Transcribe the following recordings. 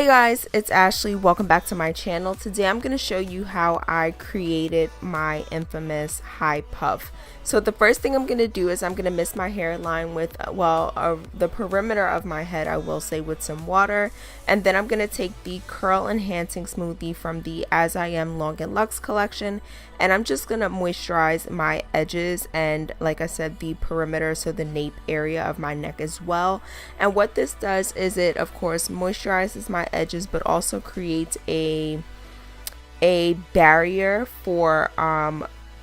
Hey guys, it's Ashley. Welcome back to my channel. Today I'm going to show you how I created my infamous high puff. So the first thing I'm going to do is I'm going to mist my hairline with, the perimeter of my head, I will say, with some water. And then I'm going to take the curl enhancing smoothie from the I Am Long Luxe collection. And I'm just going to moisturize my edges and, like I said, the perimeter, so the nape area of my neck as well. And what this does is it, of course, moisturizes my edges, but also creates a barrier for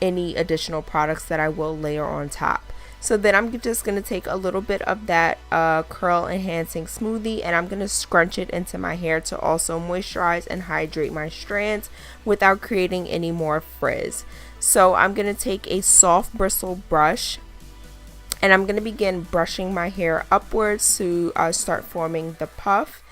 any additional products that I will layer on top. So then I'm just going to take a little bit of that curl enhancing smoothie and I'm going to scrunch it into my hair to also moisturize and hydrate my strands without creating any more frizz. So I'm going to take a soft bristle brush and I'm going to begin brushing my hair upwards to start forming the puff.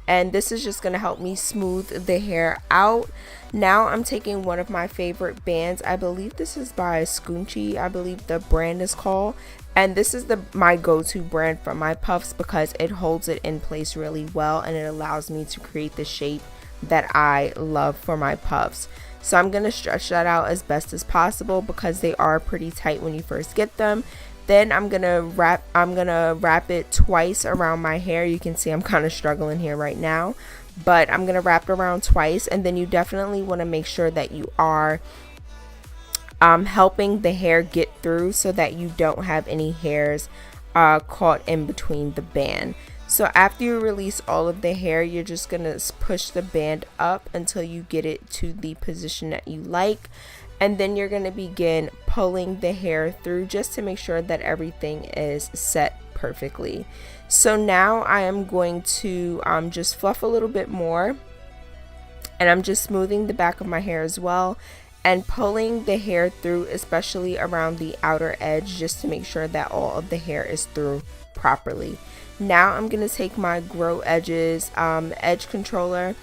And this is just going to help me smooth the hair out. Now I'm taking one of my favorite bands. I believe this is by Scoonchy, I believe the brand is called. And this is my go-to brand for my puffs because it holds it in place really well and it allows me to create the shape that I love for my puffs. So I'm going to stretch that out as best as possible because they are pretty tight when you first get them. Then I'm gonna wrap it twice around my hair. You can see I'm kind of struggling here right now, but I'm gonna wrap it around twice. And then you definitely want to make sure that you are helping the hair get through so that you don't have any hairs caught in between the band. So after you release all of the hair, you're just gonna push the band up until you get it to the position that you like. And then you're going to begin pulling the hair through just to make sure that everything is set perfectly. So now I am going to just fluff a little bit more. And I'm just smoothing the back of my hair as well. And pulling the hair through, especially around the outer edge, just to make sure that all of the hair is through properly. Now I'm going to take my GroEdges edge controller.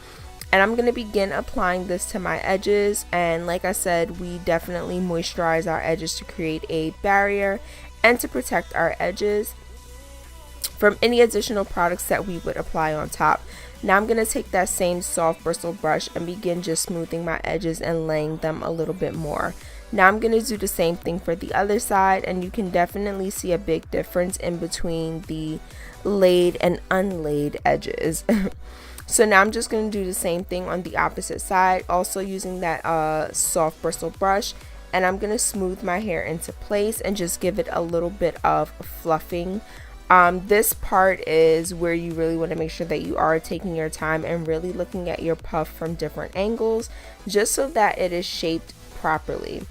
And I'm going to begin applying this to my edges, and like I said, we definitely moisturize our edges to create a barrier and to protect our edges from any additional products that we would apply on top. Now I'm going to take that same soft bristle brush and begin just smoothing my edges and laying them a little bit more. Now I'm going to do the same thing for the other side, and you can definitely see a big difference in between the laid and unlaid edges. So now I'm just going to do the same thing on the opposite side, also using that soft bristle brush, and I'm going to smooth my hair into place and just give it a little bit of fluffing. This part is where you really want to make sure that you are taking your time and really looking at your puff from different angles just so that it is shaped properly.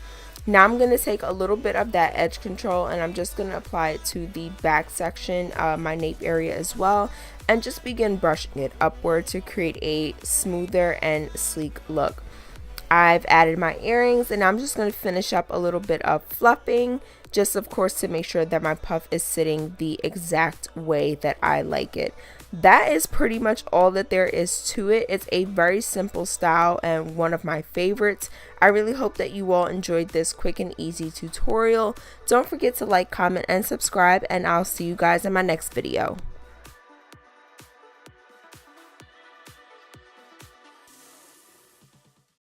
Now I'm going to take a little bit of that edge control and I'm just going to apply it to the back section, my nape area as well, and just begin brushing it upward to create a smoother and sleek look. I've added my earrings and I'm just going to finish up a little bit of fluffing, just of course to make sure that my puff is sitting the exact way that I like it. That is pretty much all that there is to it. It's a very simple style and one of my favorites. I really hope that you all enjoyed this quick and easy tutorial. Don't forget to like, comment, and subscribe, and I'll see you guys in my next video.